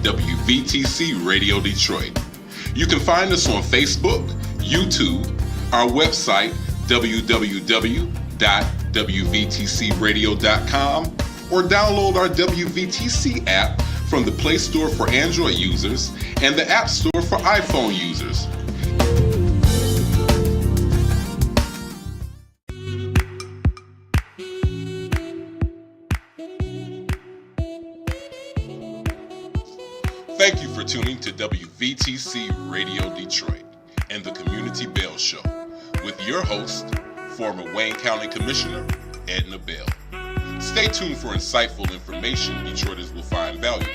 WVTC Radio Detroit. You can find us on Facebook, YouTube, our website, www.wvtcradio.com, or download our WVTC app from the Play Store for Android users and the App Store for iPhone users. Thank you for tuning to WVTC Radio Detroit and the Community Bell Show with your host, former Wayne County Commissioner, Edna Bell. Stay tuned for insightful information Detroiters will find valuable.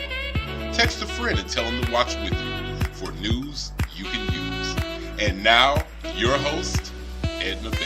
Text a friend and tell them to watch with you for news you can use. And now, your host, Edna Bell.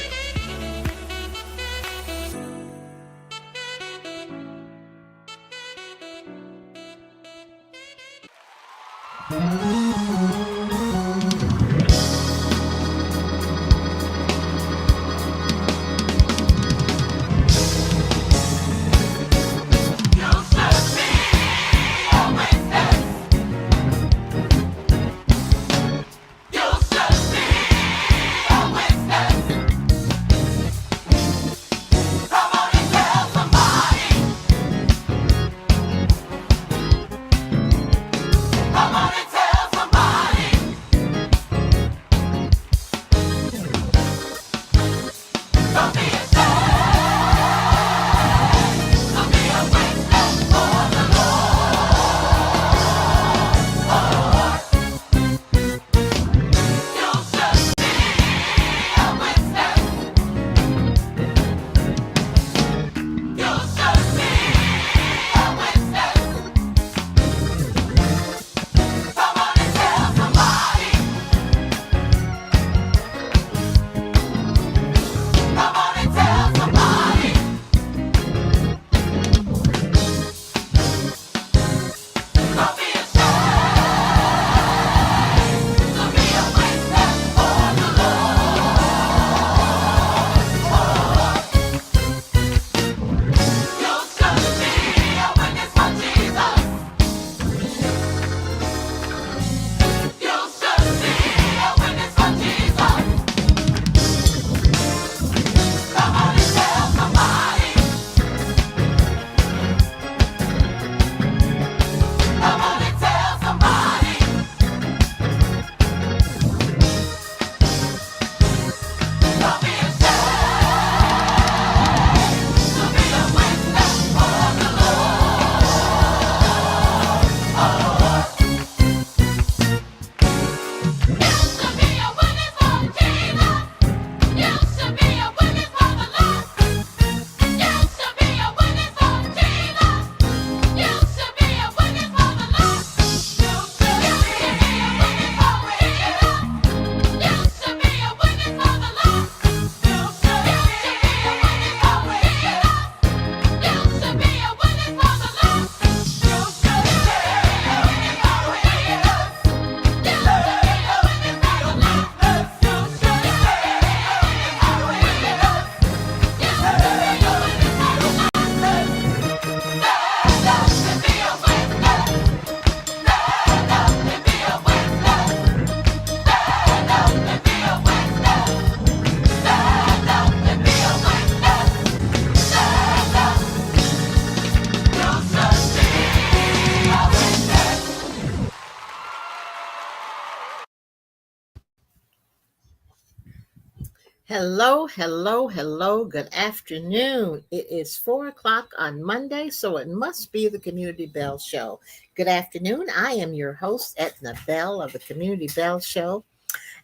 Hello, hello, hello. Good afternoon. It is 4:00 on Monday, so it must be the Community Bell Show. Good afternoon. I am your host, Edna Bell of the Community Bell Show,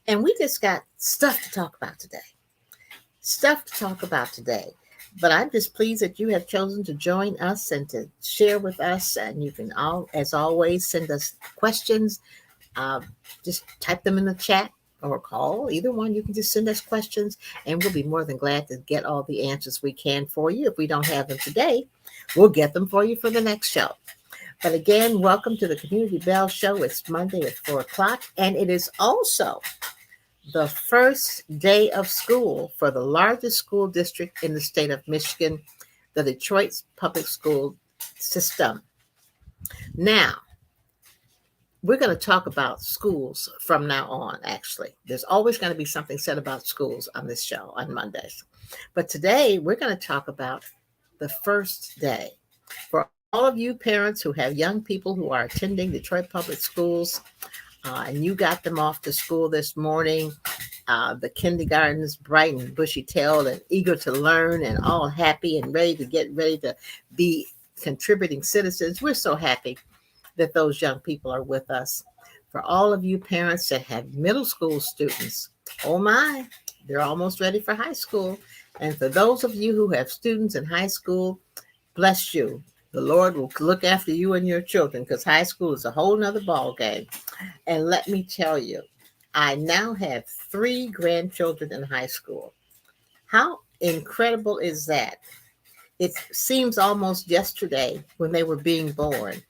and we just got stuff to talk about today. But I'm just pleased that you have chosen to join us and to share with us. And you can as always, send us questions. Just type them in the chat or call, either one. You can just send us questions and we'll be more than glad to get all the answers we can for you. If we don't have them today, we'll get them for you for the next show. But again, welcome to the Community Bell Show. It's Monday at 4:00, and it is also the first day of school for the largest school district in the state of Michigan, the Detroit Public School System. Now, we're going to talk about schools from now on, actually. There's always going to be something said about schools on this show on Mondays. But today we're going to talk about the first day. For all of you parents who have young people who are attending Detroit Public Schools, and you got them off to school this morning, the kindergartens bright and bushy-tailed and eager to learn and all happy and ready to be contributing citizens. We're so happy that those young people are with us. For all of you parents that have middle school students, oh my, they're almost ready for high school. And for those of you who have students in high school, bless you. The Lord will look after you and your children, because high school is a whole nother ball game. And let me tell you, I now have 3 grandchildren in high school. How incredible is that? It seems almost yesterday when they were being born,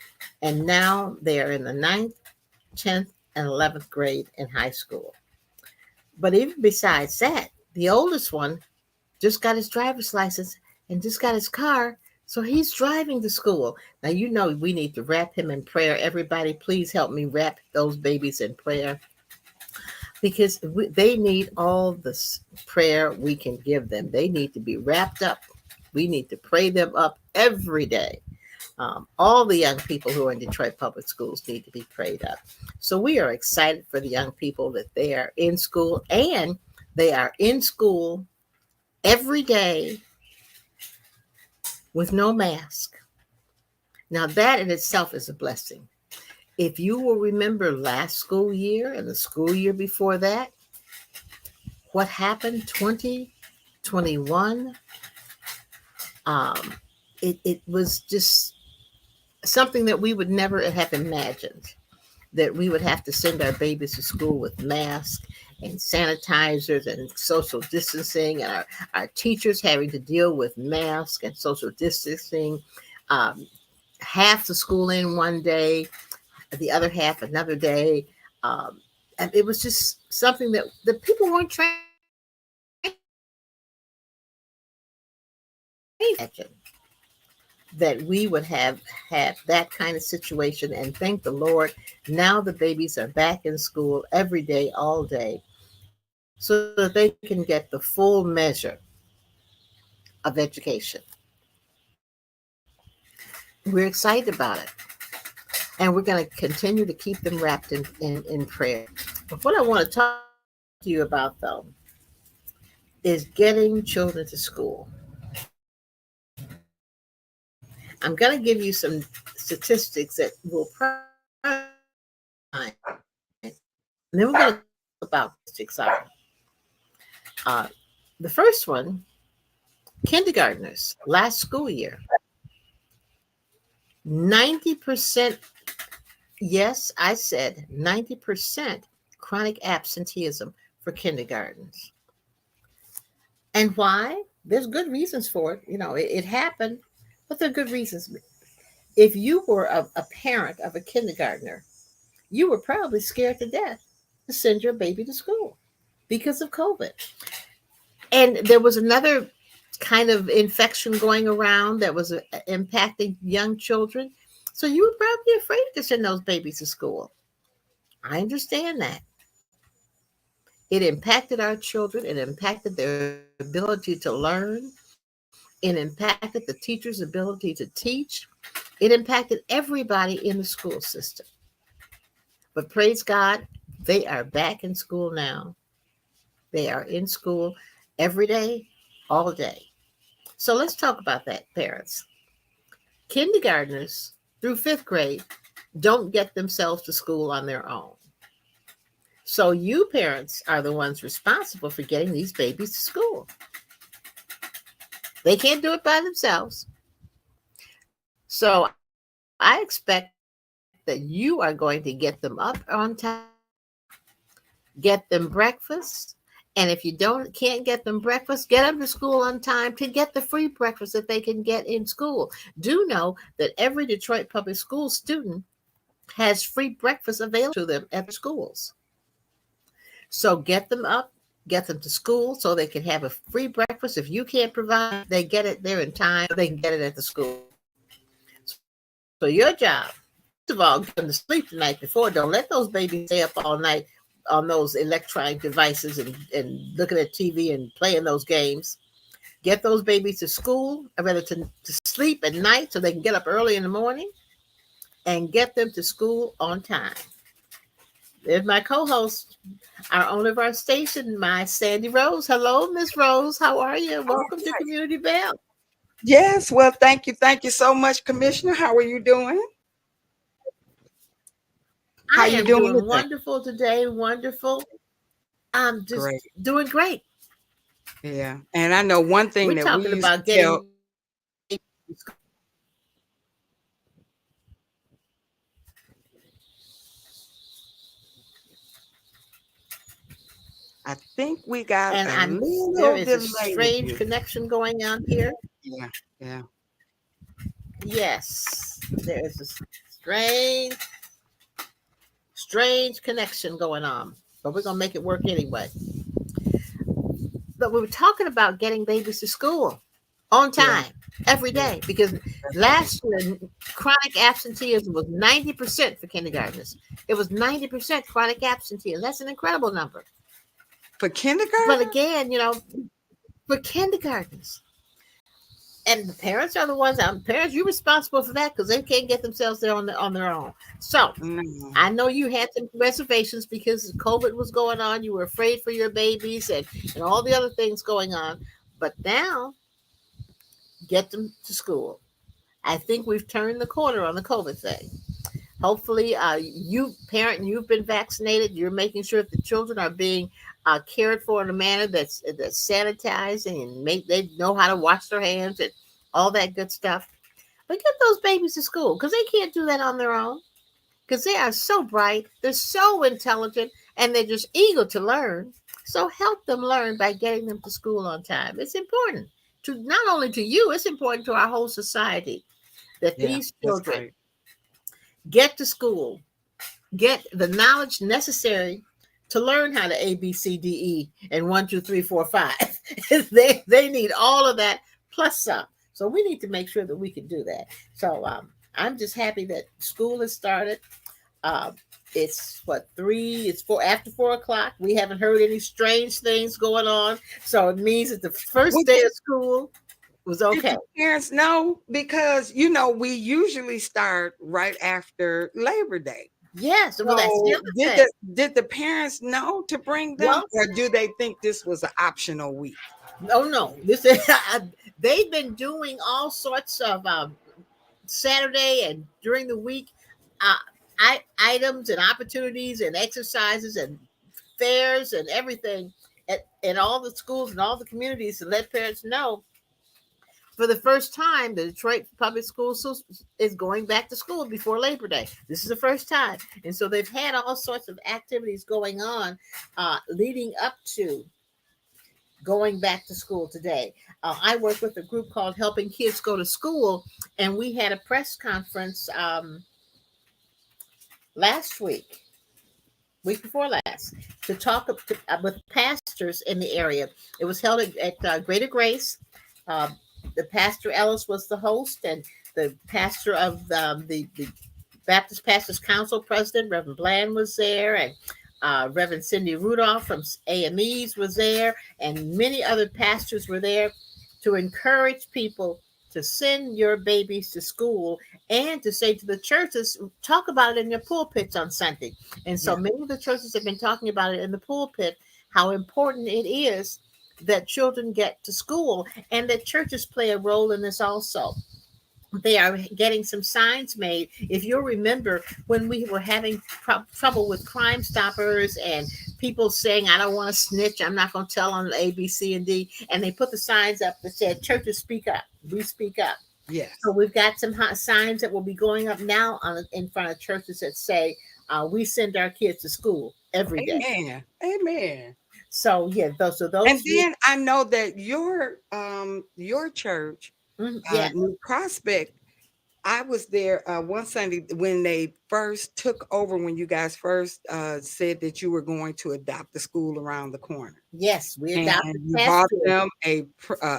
and now they are in the 9th, 10th, and 11th grade in high school. But even besides that, the oldest one just got his driver's license and just got his car, so he's driving to school. Now, you know we need to wrap him in prayer. Everybody, please help me wrap those babies in prayer, because they need all the prayer we can give them. They need to be wrapped up. We need to pray them up every day. All the young people who are in Detroit Public Schools need to be prayed up. So we are excited for the young people that they are in school, and they are in school every day with no mask. Now that in itself is a blessing. If you will remember last school year and the school year before that, what happened 2021, it was just something that we would never have imagined, that we would have to send our babies to school with masks and sanitizers and social distancing, and our teachers having to deal with masks and social distancing. Half the school in one day, the other half another day. And it was just something that the people weren't trained. That we would have that kind of situation, and thank the Lord, now the babies are back in school every day, all day, so that they can get the full measure of education. We're excited about it, and we're going to continue to keep them wrapped in prayer. But what I want to talk to you about, though, is getting children to school. I'm going to give you some statistics that will probably, and then we're going to talk about statistics. The first one, kindergartners, last school year, 90%, yes, I said 90% chronic absenteeism for kindergartens. And why? There's good reasons for it. You know, it happened, but there are good reasons. If you were a parent of a kindergartner, you were probably scared to death to send your baby to school because of COVID. And there was another kind of infection going around that was impacting young children. So you were probably afraid to send those babies to school. I understand that. It impacted our children. It impacted their ability to learn. It impacted the teacher's ability to teach. It impacted everybody in the school system. But praise God, they are back in school now. They are in school every day, all day. So let's talk about that, parents. Kindergartners through 5th grade don't get themselves to school on their own. So you parents are the ones responsible for getting these babies to school. They can't do it by themselves. So I expect that you are going to get them up on time, get them breakfast, and if you can't get them breakfast, get them to school on time to get the free breakfast that they can get in school. Do know that every Detroit Public School student has free breakfast available to them at the schools. So get them up, get them to school so they can have a free breakfast. If you can't provide, they get it there in time, they can get it at the school. So your job of all, get them to sleep the night before. Don't let those babies stay up all night on those electronic devices and looking at TV and playing those games. Get those babies to school, or rather to sleep at night so they can get up early in the morning and get them to school on time. There's my co-host, our owner of our station, my Sandy Rose. Hello, Miss Rose. How are you? Welcome to Community Bell. Yes, well, thank you. Thank you so much, Commissioner. How are you doing? I am doing wonderful today. Wonderful. I'm just great. Doing great. Yeah. And I know one thing We're that talking we used about to tell. I think we got and a little there is a delay with strange you. connection going on here. Yeah, yeah. Yes, there is a strange connection going on, but we're gonna make it work anyway. But we were talking about getting babies to school on time every day because last year chronic absenteeism was 90% for kindergartners. It was 90% chronic absenteeism. That's an incredible number. For kindergarten? But again, for kindergartens. And the parents are the ones. Parents, you're responsible for that because they can't get themselves there on their own. So I know you had some reservations because COVID was going on. You were afraid for your babies and all the other things going on. But now, get them to school. I think we've turned the corner on the COVID thing. Hopefully, you've been vaccinated. You're making sure that the children are being cared for in a manner that's sanitized and they know how to wash their hands and all that good stuff. But get those babies to school because they can't do that on their own. Because they are so bright, they're so intelligent, and they're just eager to learn. So help them learn by getting them to school on time. It's important to not only to you, it's important to our whole society that these children get to school, get the knowledge necessary to learn how to A, B, C, D, E, and 1, 2, 3, 4, 5. They need all of that plus some. So we need to make sure that we can do that. So I'm just happy that school has started. It's 3, it's 4 after 4 o'clock. We haven't heard any strange things going on. So it means that the first day of school was okay. Did the parents know? Because, we usually start right after Labor Day. Yes. So well, that's the other thing. Did the parents know to bring them? Or do they think this was an optional week? No. They've been doing all sorts of Saturday and during the week items and opportunities and exercises and fairs and everything at all the schools and all the communities to let parents know. For the first time, the Detroit Public Schools is going back to school before Labor Day. This is the first time. And so they've had all sorts of activities going on leading up to going back to school today. I work with a group called Helping Kids Go to School, and we had a press conference week before last, to talk with pastors in the area. It was held at Greater Grace. The pastor Ellis was the host, and the pastor of the Baptist Pastors Council president, Reverend Bland, was there, and Reverend Cindy Rudolph from AMEs was there, and many other pastors were there to encourage people to send your babies to school and to say to the churches, talk about it in your pulpits on Sunday. And so many of the churches have been talking about it in the pulpit, how important it is that children get to school and that churches play a role in this also. They are getting some signs made. If you'll remember when we were having trouble with Crime Stoppers and people saying, I don't want to snitch, I'm not going to tell on A, B, C, and D. And they put the signs up that said, churches speak up, we speak up. Yes. So we've got some hot signs that will be going up now in front of churches that say, we send our kids to school every day. Amen. So those. And then I know that your church, New Prospect, I was there one Sunday when they first took over, when you guys first said that you were going to adopt the school around the corner. Yes, we And adopted you bought Pastor. them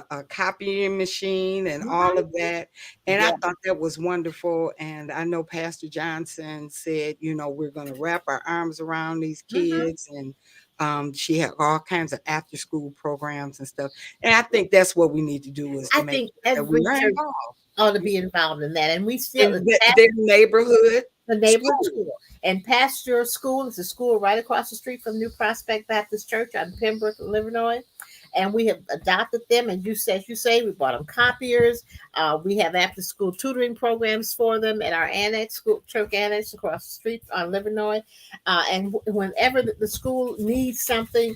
a copying machine and all Mhm. of that. And I Yeah. thought that was wonderful. And I know Pastor Johnson said, we're going to wrap our arms around these Mhm. kids. And she had all kinds of after school programs and stuff. And I think that's what we need to do, is to I make think sure that we every are church involved ought to be involved in that, and we still in their neighborhood the neighborhood school. school. And Pasture School is a school right across the street from New Prospect Baptist Church on Pembroke, Illinois. And we have adopted them. And you say, we bought them copiers. We have after school tutoring programs for them at our annex, school, church annex across the street on Illinois. And whenever the school needs something,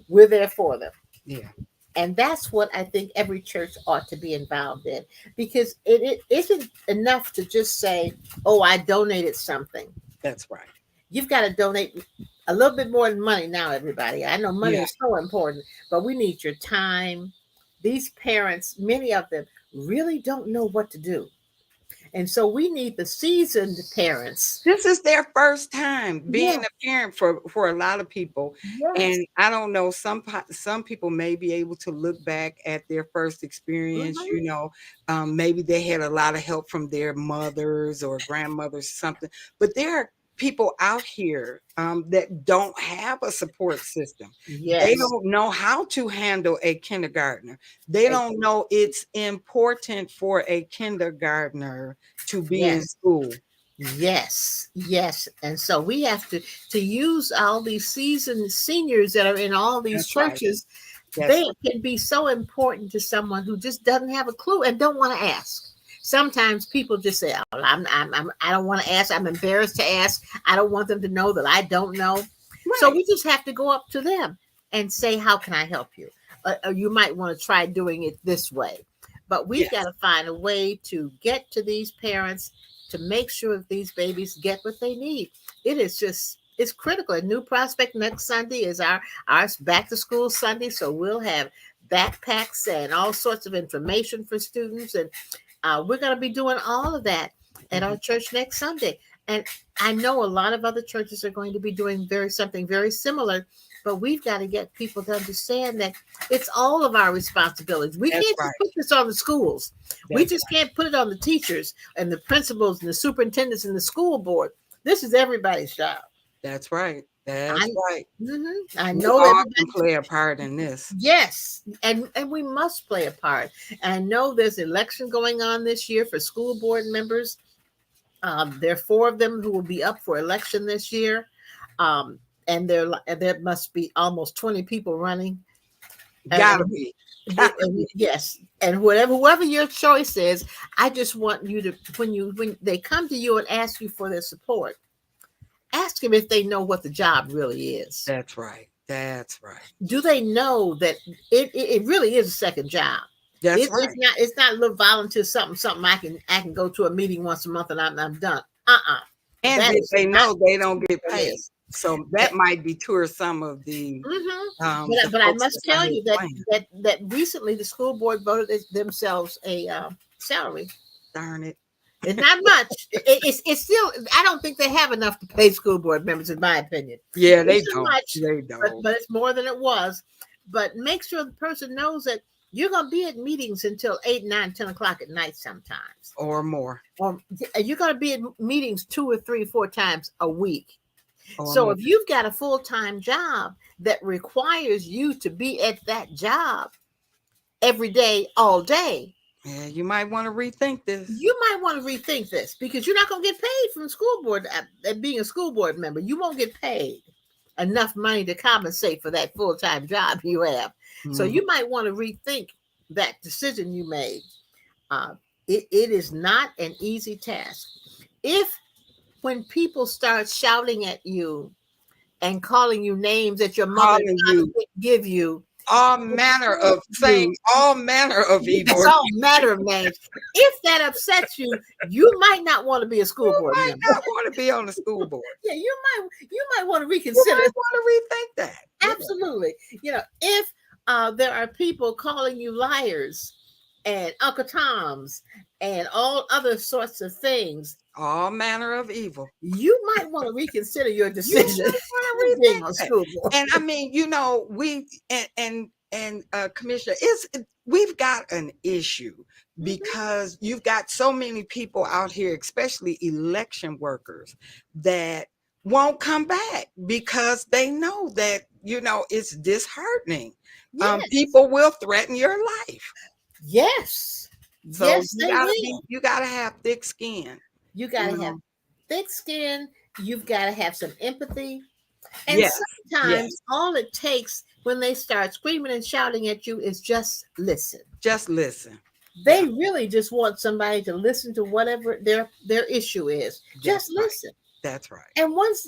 we're there for them. Yeah, And that's what I think every church ought to be involved in, because it isn't enough to just say, oh, I donated something. that's right. You've got to donate a little bit more than money now, everybody. I know money Yeah, is so important, but we need your time. These parents, many of them, really don't know what to do. And so we need the seasoned parents. this is their first time being Yeah, a parent for a lot of people. yes. And I don't know, some people may be able to look back at their first experience. Mhm. Maybe they had a lot of help from their mothers or grandmothers, something. But there are people out here that don't have a support system. They Yes. don't know how to handle a kindergartner. They Ex- don't know it's important for a kindergartner to be in Yes. school. Yes, yes. And so we have to use all these seasoned seniors that are in all these That's right. churches. That's They can be so important to someone who just doesn't have a clue and don't want to ask. Sometimes people just say, "Oh, I don't want to ask. I'm embarrassed to ask. I don't want them to know that I don't know." So right. we just have to go up to them and say, "How can I help you?" Or you might want to try doing it this way. But we've got Yes, to find a way to get to these parents to make sure that these babies get what they need. It is just it's critical. And New Prospect next Sunday is our back to school Sunday, so we'll have backpacks and all sorts of information for students, and we're going to be doing all of that at our mhm, church next Sunday. And I know a lot of other churches are going to be doing something very similar, but we've got to get people to understand that it's all of our responsibilities. We that's can't just right. put this on the schools. We That's just can't put it on the teachers and the principals and the superintendents and the school board. This is everybody's job. that's right. That's I, right. I We know all everybody. can play a part in this. Yes, and we must play a part. And I know there's election going on this year for school board members. There are four of them who will be up for election this year, and there must be almost 20 people running. Gotta And, be. Gotta be. yes, and whoever your choice is, I just want you to when they come to you and ask you for their support, ask them if they know what the job really is. That's right. That's right. Do they know that it really is a second job? That's It's right. not a little volunteer something I can go to a meeting once a month and I'm done. And That if is they not know they don't get what it paid. is. So that might deter some of the But I folks must that's out tell here you that playing. that recently the school board voted themselves a salary. Darn it. It's not much. It's still. I don't think they have enough to pay school board members, in my opinion. Yeah, It's they too don't. much, They but don't. it's more than it was. But make sure the person knows that you're going to be at meetings until 8, 9, 10 o'clock at night sometimes, Or more. or you're going to be at meetings 2 or 3, 4 times a week. Or So more. if you've got a full-time job that requires you to be at that job every day, all day, Yeah, you might want to rethink this. you might want to rethink this, because you're not going to get paid from the school board at being a school board member. You won't get paid enough money to compensate for that full-time job you have. So Mhm. you might want to rethink that decision you made. Uh, it is not an easy task. If when people start shouting at you and calling you names that your mother and Calling father you didn't give you, all manner of saying all manner of evil. it's all matter of names. If that upsets you, you might not want to be a school You board might member. not want to be on the school board. Yeah, you might want to You reconsider. might want to rethink that. Yeah. Absolutely. If there are people calling you liars and Uncle Tom's and all other sorts of things, All manner of evil. you might want to reconsider your You decision might want of to being rethink on that. school board. And I mean, we and Commissioner, we've got an issue because you've got so many people out here, especially election workers, that won't come back because they know that it's disheartening. Yes, People will threaten your life, yes, so yes, they will. you gotta have thick skin. You You got to have know, thick skin. You've got to have some empathy. And yes, yes, sometimes all it takes when they start screaming and shouting at you is just listen. just listen. They Yeah, really just want somebody to listen to whatever their issue is. that's Just right. listen. That's right. And once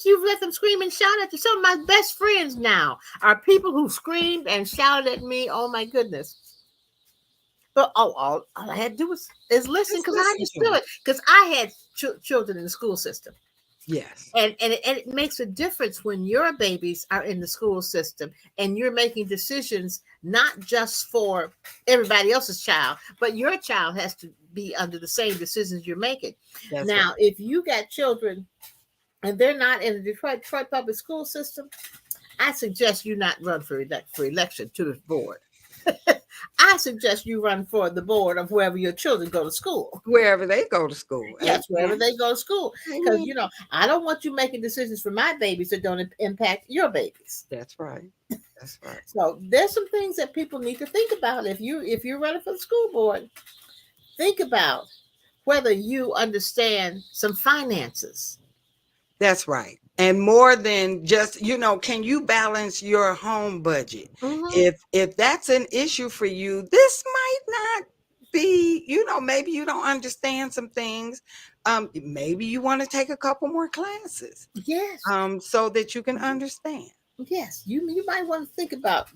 you've let them scream and shout at you, some of my best friends now are people who screamed and shouted at me. Oh my goodness. But all I had to do is listen Just because I listen to understood them. it. Because I had children in the school system. Yes, And it makes a difference when your babies are in the school system and you're making decisions not just for everybody else's child, but your child has to be under the same decisions you're making. that's right. Now, if you got children and they're not in the Detroit public school system, I suggest you not run for election to the board. I suggest you run for the board of wherever your children go to school. Wherever they go to school. Yes, wherever Amen. they go to school. Because, Amen. I don't want you making decisions for my babies that don't impact your babies. That's right. That's right. So there's some things that people need to think about. If you're running for the school board, think about whether you understand some finances. That's right. And more than just, can you balance your home budget? Mm-hmm. If that's an issue for you, this might not be, maybe you don't understand some things. Maybe you want to take a couple more classes Yes, so that you can understand. yes. You might want to think about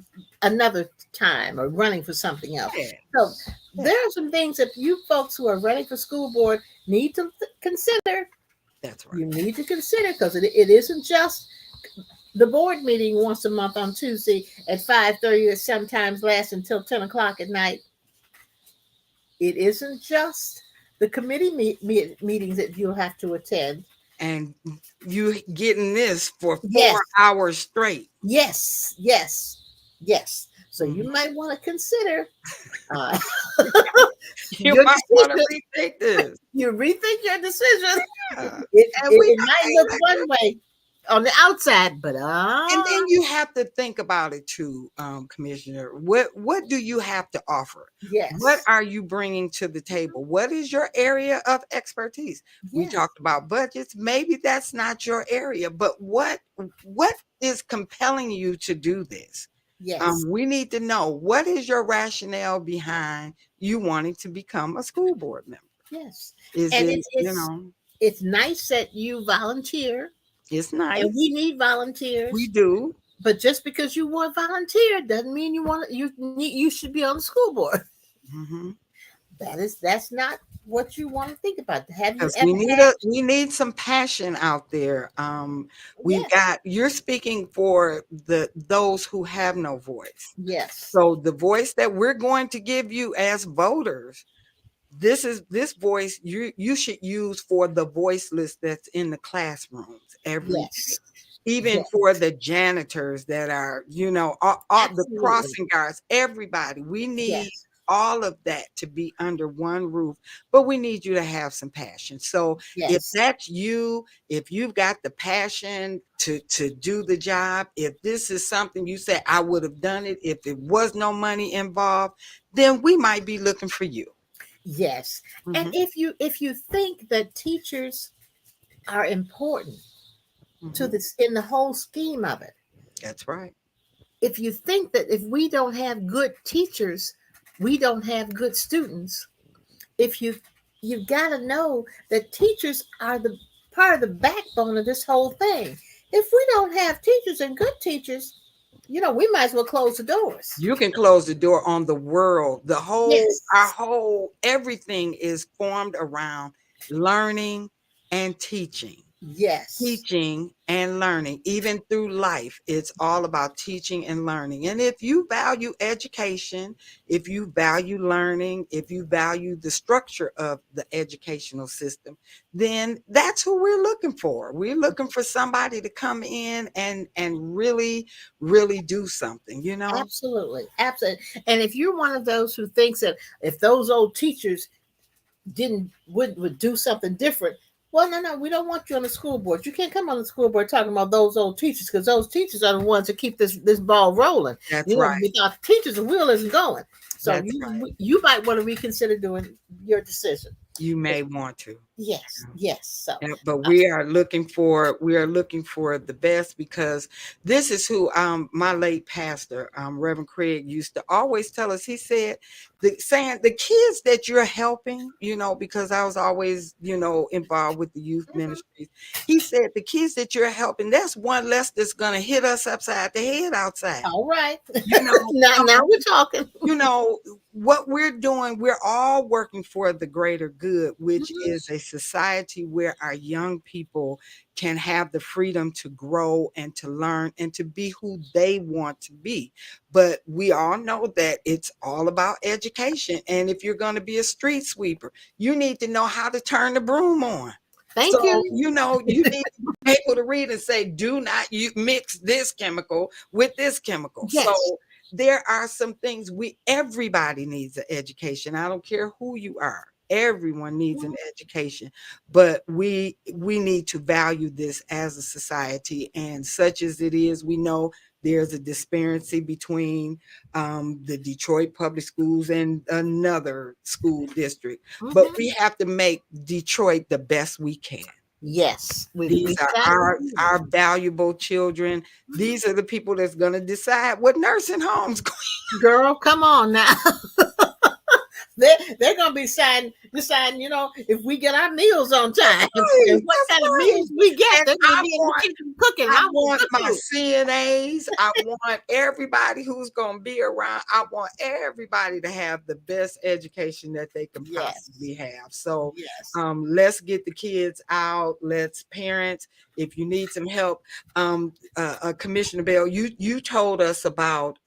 another time or running for something else. Yeah. So Yeah. there are some things that you folks who are running for school board need to consider. That's right. You need to consider because it isn't just the board meeting once a month on Tuesday at 5:30 that sometimes lasts until 10 o'clock at night. It isn't just the committee meetings that you'll have to attend. And you getting this for Yes, 4 hours straight. yes, yes, yes. So you Mhm. might want to consider uh, You your might want to decision. rethink this. You rethink your decision. Yeah. It, And it, we it might look one way on the outside, but and then you have to think about it too, Commissioner. What do you have to offer? What yes, are you bringing to the table? What is your area of expertise? We yes, talked about budgets. Maybe that's not your area, but what is compelling you to do this? yes, We need to know what is your rationale behind you wanting to become a school board member. yes. Is And it, it's nice that you volunteer, it's and nice. we need We volunteers. do. But just because you want to volunteer doesn't mean you should be on the school board. Mhm. That's not what you want to think about. Have you Because ever had? we need some passion out there. Yes, You're speaking for those who have no voice. yes, So the voice that we're going to give you as voters, this voice you should use for the voiceless that's in the classrooms every day. yes, Even yes. for the janitors that are, all the Absolutely. crossing guards, everybody. We need Yes, all of that to be under one roof, but we need you to have some passion. So if yes, that's you, if you've got the passion to do the job, if this is something you say, I would have done it if it was no money involved, then we might be looking for you. yes. And Mhm, if you think that teachers are important to mhm. this in the whole scheme of it, That's right. if you think that if we don't have good teachers, we don't have good students, if you've got to know that teachers are the part of the backbone of this whole thing. If we don't have teachers and good teachers, we might as well close the doors. You can close the door on the world. Our Yes, whole everything is formed around learning and teaching. Yes. teaching and learning. Even through life, it's all about teaching and learning. And if you value education, if you value learning, if you value the structure of the educational system, then that's who we're looking for. We're looking for somebody to come in and really do something, you know. Absolutely. Absolutely. And if you're one of those who thinks that if those old teachers didn't would do something different, well, no, we don't want you on the school board. You can't come on the school board talking about those old teachers, because those teachers are the ones that keep this ball rolling. That's right. Without teachers, the wheel isn't going. So That's right. you might want to reconsider doing your decision. You may want to. Yes, yes. So Yeah, but we are looking for the best, because this is who my late pastor, Reverend Craig, used to always tell us. He said, saying the kids that you're helping, because I was always, involved with the youth ministries. He said the kids that you're helping, that's one less that's gonna hit us upside the head outside. all right. You know, now we're talking. what we're doing, we're all working for the greater good, which is a society where our young people can have the freedom to grow and to learn and to be who they want to be. But we all know that it's all about education. And if you're going to be a street sweeper, you need to know how to turn the broom on. Thank So, you. you need to be able to read and say, do not mix this chemical with this chemical. Yes. So there are some things everybody needs an education. I don't care who you are. Everyone needs an education, but we need to value this as a society. And such as it is, we know there's a disparity between the Detroit public schools and another school district, but we have to make Detroit the best we can. Yes, These are our valuable children. These are the people that's going to decide what nursing homes. Girl, come on now. They're gonna be deciding, if we get our meals on time, and what kind of meals we get. They're gonna be in the kitchen cooking. I want my CNAs. I want everybody who's gonna be around. I want everybody to have the best education that they can possibly have. So let's get the kids out. Let's parents. If you need some help, Commissioner Bell, you told us about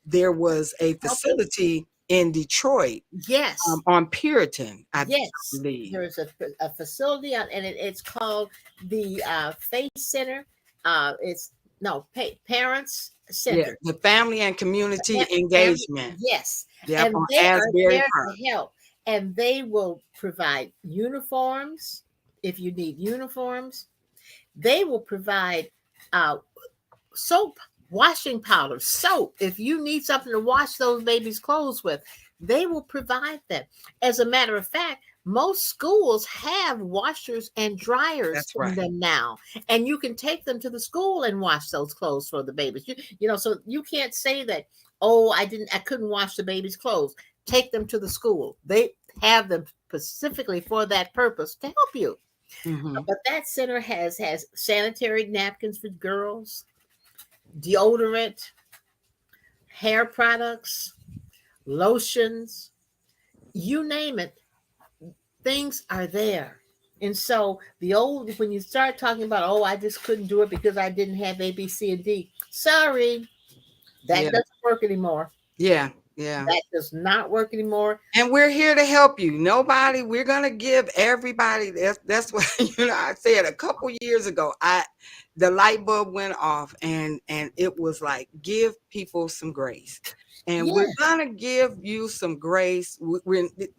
there was a facility in Detroit, yes, on Puritan, I yes, believe. there is a facility and it's called the Faith Center. It's Parents Center, the Family and Community Engagement. Yes, yep, and on they are Asbury there Park. to help, and they will provide uniforms if you need uniforms. They will provide soap, washing powder, soap. If you need something to wash those babies' clothes with, they will provide that. As a matter of fact, most schools have washers and dryers in them now, and you can take them to the school and wash those clothes for the babies. So you can't say that, oh, I couldn't wash the baby's clothes. Take them to the school. They have them specifically for that purpose to help you. But that center has sanitary napkins for girls, deodorant, hair products, lotions, you name it, things are there. And so when you start talking about, oh, I just couldn't do it because I didn't have A, B, C, and D. Sorry, that doesn't work anymore. Yeah. That does not work anymore. And we're here to help you. We're going to give everybody, that's what, I said a couple years ago, the light bulb went off and it was like, give people some grace. And we're going to give you some grace.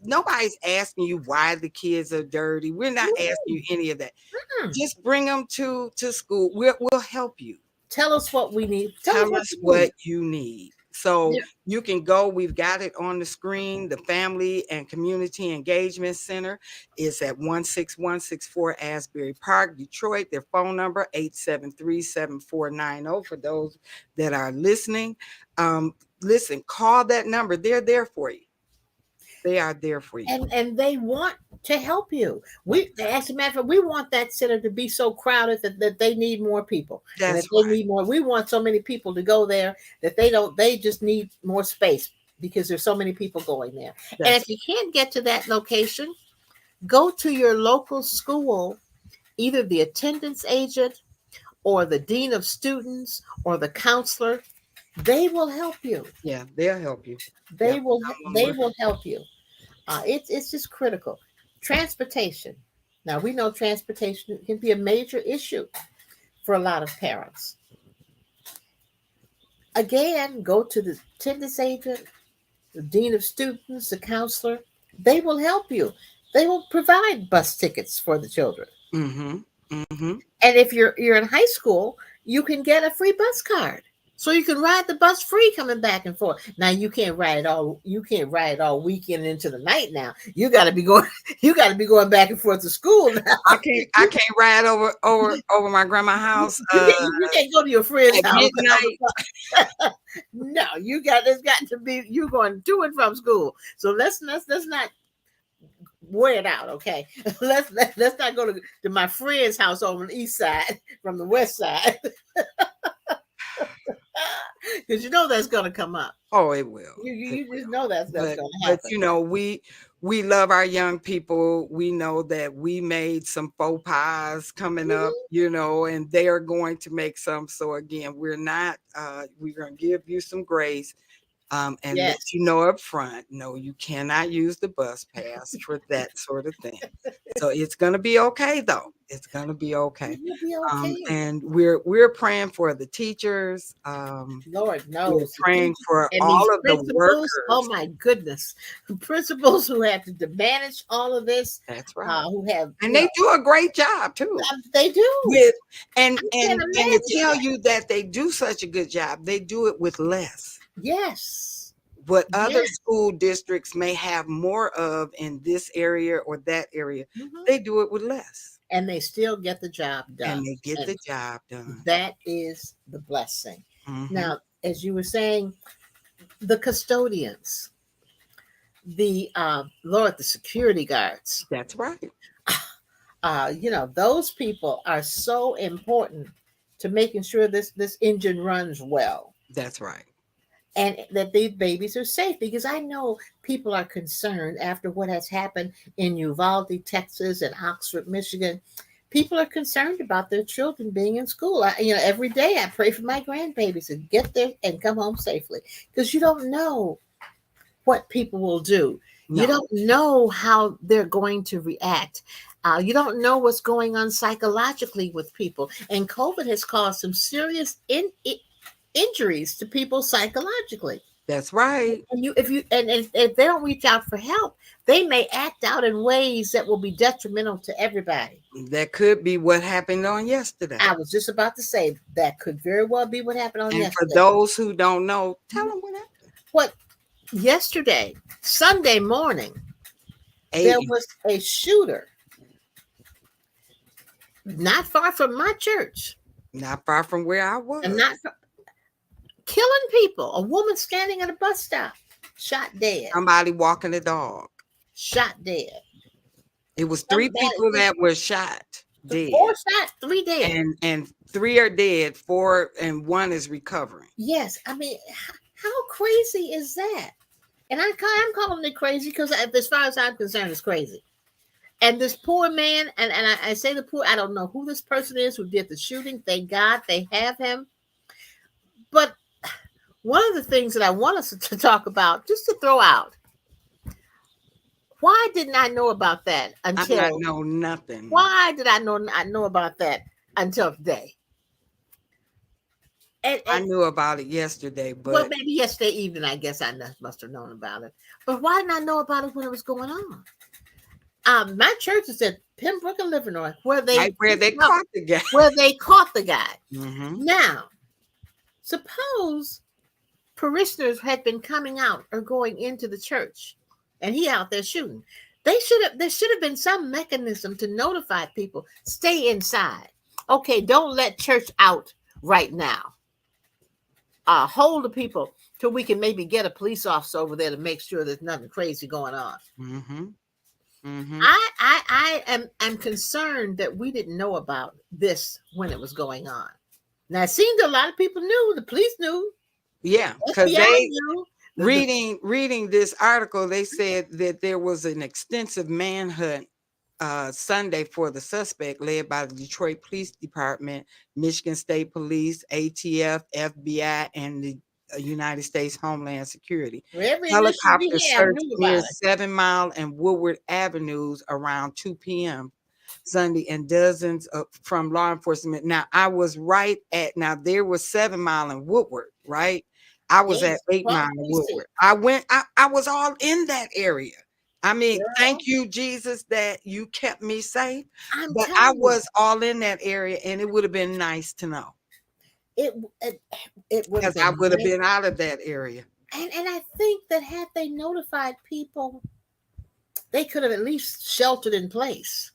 Nobody's asking you why the kids are dirty. We're not asking you any of that. Just bring them to school. We'll help you. Tell us what we need. Tell us what you need. So you can go. We've got it on the screen. The Family and Community Engagement Center is at 16164 Asbury Park, Detroit. Their phone number, 873-7490 for those that are listening. Listen, call that number. They're there for you. They are there for you. And they want to help you. As a matter of fact, we want that center to be so crowded that they need more people. That's they need more. We want so many people to go there that they just need more space because there's so many people going there. And if you can't get to that location, go to your local school either the attendance agent or the dean of students or the counselor. They will help you. Yeah, they'll help you. They Yep. will. Someone They will. will help you. It's just critical. Transportation. Now we know transportation can be a major issue for a lot of parents. Again, go to the attendance agent, the dean of students, the counselor. They will help you. They will provide bus tickets for the children. Mm-hmm. Mm-hmm. And if you're in high school, you can get a free bus card. So you can ride the bus free coming back and forth. Now you can't ride it all. You can't ride it all weekend into the night. Now you got to be going. You got to be going back and forth to school now. I can't ride over my grandma's house You can't go to your friend's at house. midnight. No, you got. It's got to be. You going to and from school. So let's not wear it out. Okay, let's not go to my friend's house over on the east side from the west side. Because you know that's going to come up. Oh, it will. You just know that's going to But happen. we love our young people. We know that we made some faux pas coming up, and they are going to make some. So again, we're going to give you some grace. And Yes. let you know up front, no, you cannot use the bus pass for that sort of thing. So it's going to be okay, though. It's going to be okay. You'll be okay. And we're praying for the teachers. Lord We're knows. praying for And all these of the principals, workers. oh my goodness. Principals who have to manage all of this. That's right. Who have And they do a great job too. They do. And can't to imagine tell that. you that they do such a good job, they do it with less. Yes. What other Yes. school districts may have more of in this area or that area, Mhm. they do it with less. And they still get the job done. And they get the job done. That is the blessing. Mhm. Now, as you were saying, the custodians, the the security guards. That's right. Those people are so important to making sure this engine runs well. That's right. And that these babies are safe, because I know people are concerned after what has happened in Uvalde, Texas, and Oxford, Michigan. People are concerned about their children being in school. Every day I pray for my grandbabies to get there and come home safely, because you don't know what people will do. No. You don't know how they're going to react. You don't know what's going on psychologically with people. And COVID has caused some serious injuries to people psychologically. That's right. And if they don't reach out for help, they may act out in ways that will be detrimental to everybody. That could be what happened on yesterday. I was just about to say that could very well be what happened on yesterday. And for those who don't know, tell them what happened. What yesterday, Sunday morning, there was a shooter not far from my church. Not far from where I was. And killing people. A woman standing at a bus stop, shot dead. Somebody walking a dog, shot dead. It was 3 people that were shot dead. 4 shots, 3 dead. And 3 are dead, 4 and 1 is recovering. Yes, I mean, how crazy is that? And I'm calling it crazy because as far as I'm concerned, it's crazy. And this poor man, and I say the poor, I don't know who this person is who did the shooting. Thank God they have him. But one of the things that I want us to talk about, just to throw out, why didn't I know about that until I know nothing. Why did I know about that until today? And I knew about it yesterday, but well, maybe yesterday evening. I guess I must have known about it. But why didn't I know about it when it was going on? My church is at Pembroke and Livernois, where they caught the guy. Where they caught the guy. Mm-hmm. Now, suppose parishioners had been coming out or going into the church, and he out there shooting. There should have been some mechanism to notify people. Stay inside. Okay, don't let church out right now. Hold the people till we can maybe get a police officer over there to make sure there's nothing crazy going on. Mm-hmm. Mm-hmm. I am concerned that we didn't know about this when it was going on. Now it seemed a lot of people knew. The police knew. Yeah, because they knew. reading this article, they said that there was an extensive manhunt Sunday for the suspect, led by the Detroit Police Department, Michigan State Police, ATF, FBI, and the United States Homeland Security. Every initiative Helicopter we have search knew near about it. 7 Mile and Woodward Avenues around 2 p.m. Sunday, and dozens from law enforcement. Now, I was right at, now there was 7 Mile and Woodward, right? I was at Yes, 8 Mile 12 and precinct. Woodward. I was all in that area. I mean, thank you, Jesus, that you kept me safe. I'm But I telling you, was all in that area, and it would have been nice to know, it it would have because I been would have nice. been out of that area. And I think that had they notified people, they could have at least sheltered in place.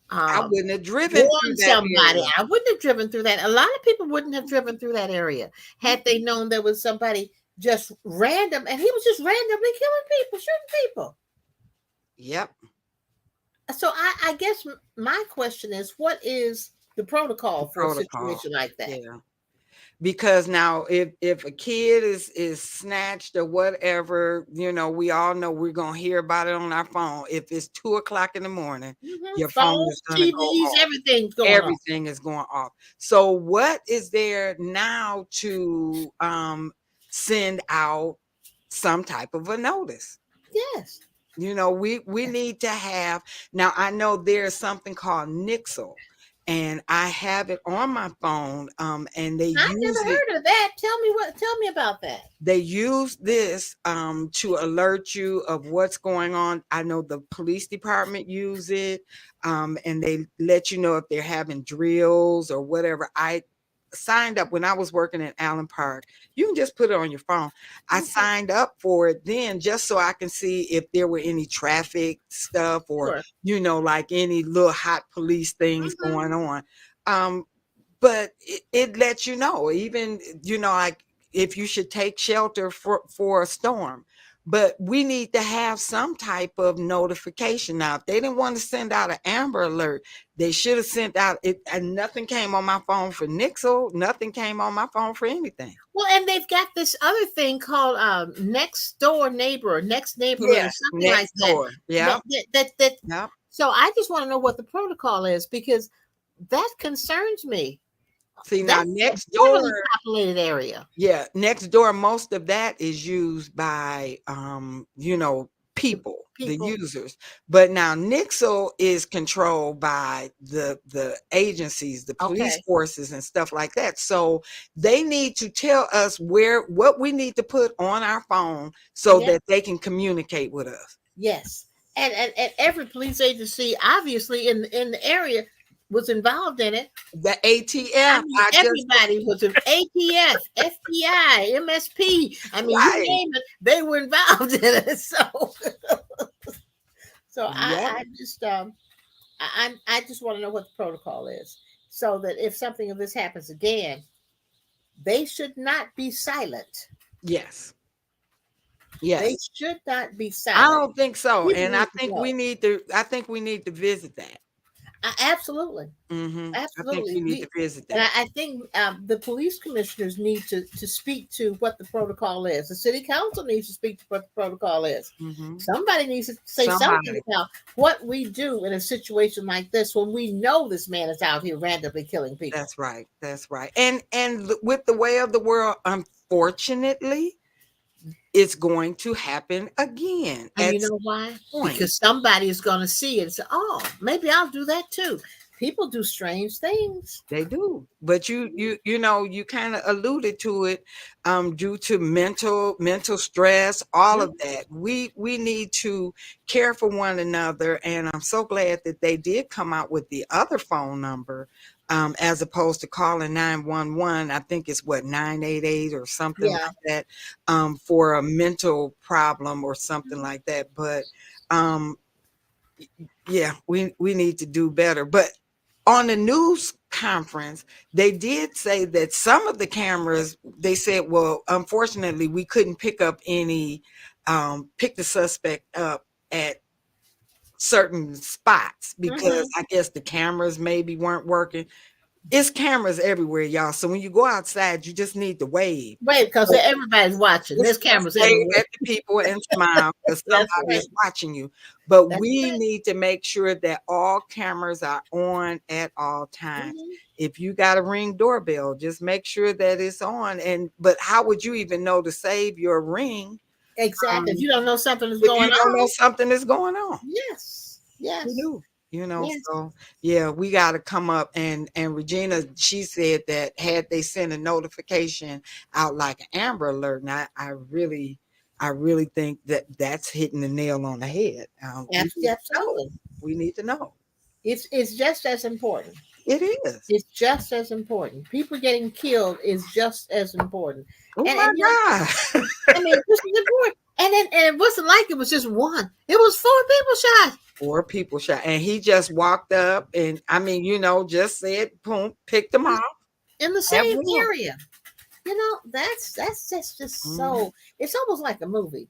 I Um, wouldn't have driven through warn that somebody. area. I wouldn't have driven through that. A lot of people wouldn't have driven through that area had they known there was somebody just random, and he was just randomly killing people, shooting people. Yep. So I guess my question is, what is the protocol for a situation like that? Yeah. Because now if a kid is snatched or whatever, we all know we're gonna hear about it on our phone. If it's 2 o'clock in the morning, your phone is Phones, gonna go TVs, off. everything's going on. Everything is going off. So what is there now to send out some type of a notice? Yes. We need to have, now I know there's something called Nixle, and I have it on my phone, and they I've use never it. heard of that. Tell me about that. They use this to alert you of what's going on. I know the police department use it, and they let you know if they're having drills or whatever. I signed up when I was working in Allen Park. You can just put it on your phone. I signed up for it then just so I can see if there were any traffic stuff, or Sure. like any little hot police things going on. But it lets you know, even like if you should take shelter for a storm. But we need to have some type of notification. Now, if they didn't want to send out an Amber Alert, they should have sent out it, and nothing came on my phone for Nixle. Nothing came on my phone for anything. Well, and they've got this other thing called next door neighbor or next neighborhood or something like next door. Yeah. that. Yeah. So I just want to know what the protocol is, because that concerns me. See, now That's next a heavily door, populated area. yeah, next door, most of that is used by people, the People. users. But now Nixle is controlled by the agencies, the police Okay. forces and stuff like that. So they need to tell us what we need to put on our phone so Yes. that they can communicate with us. Yes. And every police agency, obviously in the area, was involved in it. The ATF. I mean, everybody was in ATF, FBI, MSP. I mean, you name it, they were involved in it. So I just I just want to know what the protocol is, so that if something of this happens again, they should not be silent. Yes. They Yes. should not be I silent. don't think so. People And I need to think know. we need to visit that. Absolutely. I think we Absolutely. need to visit And that. I think the police commissioners need to speak to what the protocol is. The city council needs to speak to what the protocol is. Somebody needs to say something about what we do in a situation like this when we know this man is out here randomly killing people. That's right. That's right. And with the way of the world, unfortunately, it's going to happen again. And you know why? Because somebody is going to see it and say, oh, maybe I'll do that too. People do strange things. They do. But you kind of alluded to it, due to mental stress, all of that. We need to care for one another. And I'm so glad that they did come out with the other phone number, as opposed to calling 911. I think it's 988 or something like that, for a mental problem or something like that. But we need to do better. But on the news conference, they did say that some of the cameras, they said, well, unfortunately, we couldn't pick the suspect up at certain spots because I guess the cameras maybe weren't working. It's cameras everywhere, y'all. So when you go outside, you just need to wave. Wait, because So everybody's watching. There's just cameras wave everywhere. at the people and smile because That's somebody right. is watching you. But That's we right. need to make sure that all cameras are on at all times. Mhm. If you got a Ring doorbell, just make sure that it's on. But how would you even know to save your Ring Exactly. If um, you don't know something is if you going don't know on, something is going on? yes, Who yes, knew? yes. So yeah, we got to come up and Regina, she said that had they sent a notification out like an Amber Alert, and I really think that that's hitting the nail on the head. We need to know. Absolutely. We need to know. It's just as important. It is. It's just as important. People getting killed is just as important. Oh And my you know, God. I mean, this is important. And it wasn't like it was just one. It was 4 people shot 4 people shot, and he just walked up and I mean, just said, boom, picked them off. in the Have same war. area. That's just Mhm. so. It's almost like a movie.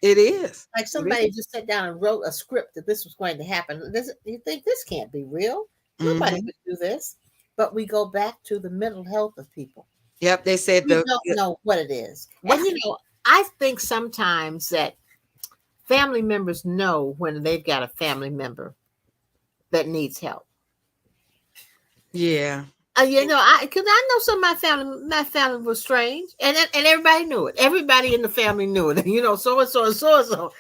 It is. Like It somebody is. just sat down and wrote a script that this was going to happen. You think this can't be real? Nobody Mhm. would do this. But we go back to the mental health of people. Yep, they said We don't know what it is. And right. I think sometimes that family members know when they've got a family member that needs help. Yeah. Because I know some of my family was strange, and everybody knew it. Everybody in the family knew it. So and so and so and so.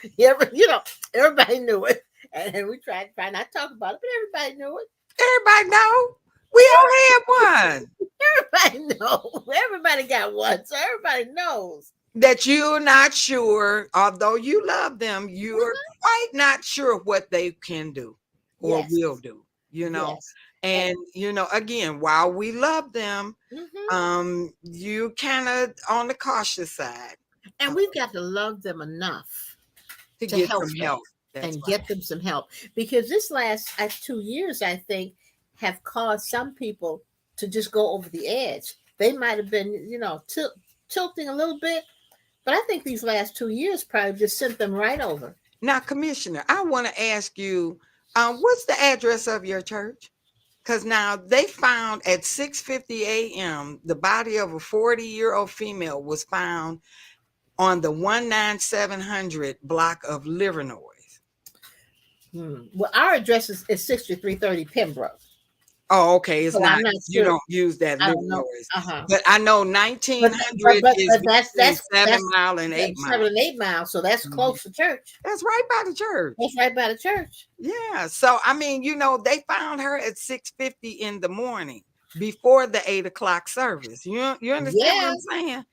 Everybody knew it, and we try not to talk about it, but everybody knew it. Everybody know. We all had one. Everybody know. Everybody got one, so everybody knows. That you're not sure, although you love them, you're quite not sure what they can do or Yes, will do. yes, And again, while we love them, hmm you kind of on the cautious side and uh, we've got to love them enough to to get help some them help. That's and right. get them some help, because this last 2 years, I think, have caused some people to just go over the edge. They might have been, tilting a little bit, but I think these last 2 years probably just sent them right over. Now, Commissioner, I want to ask you, what's the address of your church? Because now they found at 6:50 a.m. the body of a 40-year-old female was found on the 19700 block of Livernois. Well, our address is 6330 Pembroke, Oh, okay. It's so not, I'm not you sure. don't use that I don't know. Livernois. Uh-huh. But I know But 1900 is that's between that's 7 that's Mile and 8 Mile. 7 and 8 miles, so that's Mhm. close to church. That's right by the church. That's right by the church. Yeah. So, I mean, they found her at 6:50 in the morning before the 8 o'clock service. You understand what Yeah. I'm saying?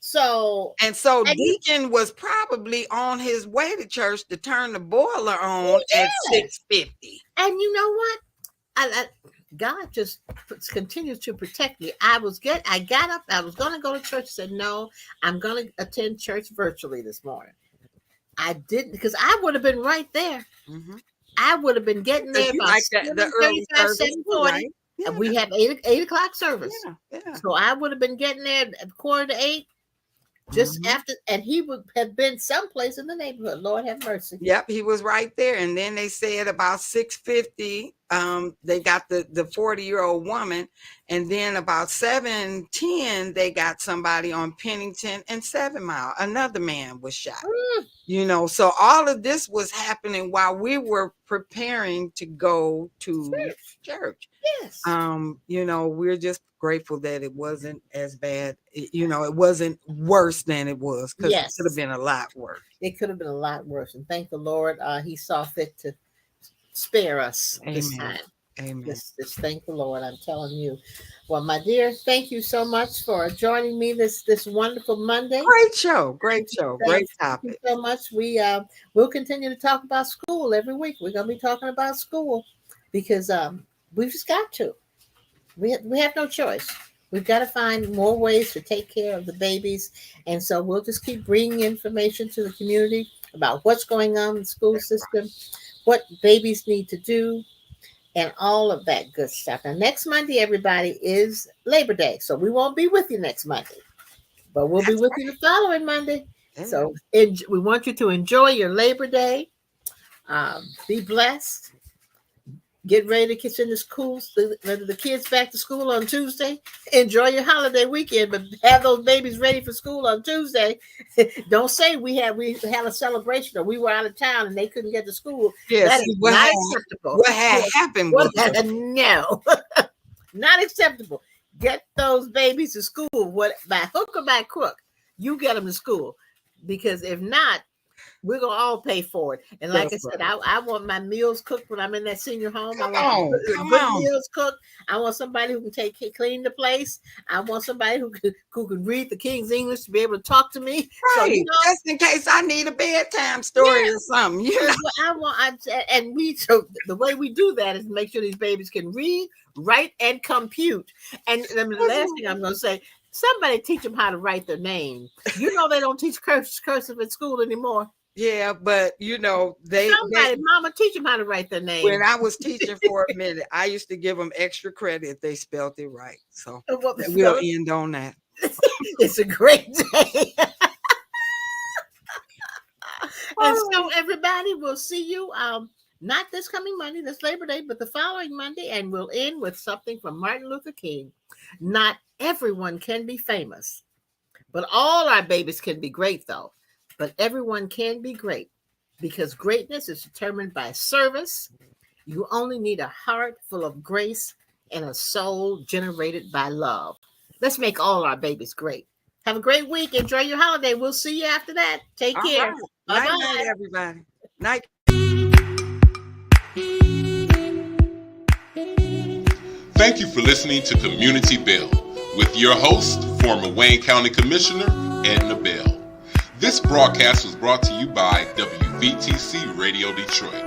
So, And so and you, Deacon was probably on his way to church to turn the boiler on at yes. 6:50. And you know what? God just continues to protect me. I got up. I was going to go to church. Said no. I'm going to attend church virtually this morning. I didn't, because I would have been right there. Mhm. I would have been getting Because there you about like the early 7:35, service too, 7:40. right? Yeah, And we have 8 o'clock service. yeah. So I would have been getting there at 7:45, just Mhm. after, and he would have been someplace in the neighborhood. Lord have mercy. Yep, he was right there. And then they said about 6:50, they got the 40-year-old woman, and then about 7:10, they got somebody on Pennington and 7 Mile. Another man was shot. So all of this was happening while we were preparing to go to church. Yes. We're just grateful that it wasn't as bad. It wasn't worse than it was, because it Yes. could have been a lot worse. It could have been a lot worse. And thank the Lord, he saw fit to spare us this Amen. time. Amen. Just thank the Lord. I'm telling you. Well, my dear, thank you so much for joining me this wonderful Monday. Great show. Great Thank topic. you so much. We'll continue to talk about school every week. We're gonna be talking about school because we've just got to. We have no choice. We've got to find more ways to take care of the babies, and so we'll just keep bringing information to the community about what's going on in the school system, what babies need to do, and all of that good stuff. Now, next Monday, everybody, is Labor Day, so we won't be with you next Monday, but we'll be with you the following Monday. Yeah. So we want you to enjoy your Labor Day. Be blessed. Get ready to get into school. Whether the kids back to school on Tuesday, enjoy your holiday weekend, but have those babies ready for school on Tuesday. Don't say we had a celebration or we were out of town and they couldn't get to school. Yes. That is not acceptable. What had happened was no, not acceptable. Get those babies to school. What by hook or by crook, you get them to school, because if not, we're gonna all pay for it. And like I said, I want my meals cooked when I'm in that senior home. I want good meals cooked. I want somebody who can clean the place. I want somebody who can read the King's English to be able to talk to me. Right. So, just in case I need a bedtime story or something. Yeah. So the way we do that is make sure these babies can read, write, and compute. And the last thing I'm gonna say, somebody teach them how to write their name. They don't teach cursive at school anymore. Yeah, but mama teach them how to write their name. When I was teaching for a minute, I used to give them extra credit if they spelled it right. So we'll end on that. It's a great day. And so everybody, will see you not this coming Monday, this Labor Day, but the following Monday, and we'll end with something from Martin Luther King. Not everyone can be famous, but all our babies can be great, though. But everyone can be great, because greatness is determined by service. You only need a heart full of grace and a soul generated by love. Let's make all our babies great. Have a great week. Enjoy your holiday. We'll see you after that. Take care. Right. Night, everybody. Night. Thank you for listening to Community Bell with your host, former Wayne County Commissioner Edna Bell. This broadcast was brought to you by WVTC Radio Detroit.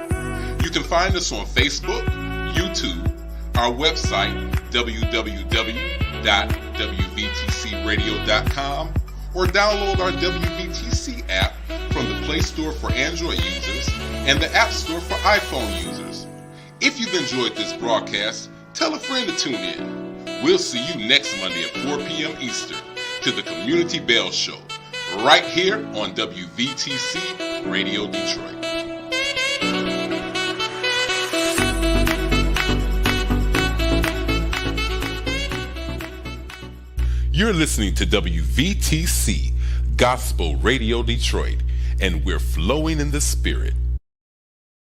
You can find us on Facebook, YouTube, our website, www.wvtcradio.com, or download our WVTC app from the Play Store for Android users and the App Store for iPhone users. If you've enjoyed this broadcast, tell a friend to tune in. We'll see you next Monday at 4 p.m. Eastern to the Community Bell Show, right here on WVTC Radio Detroit. You're listening to WVTC Gospel Radio Detroit, and we're flowing in the Spirit.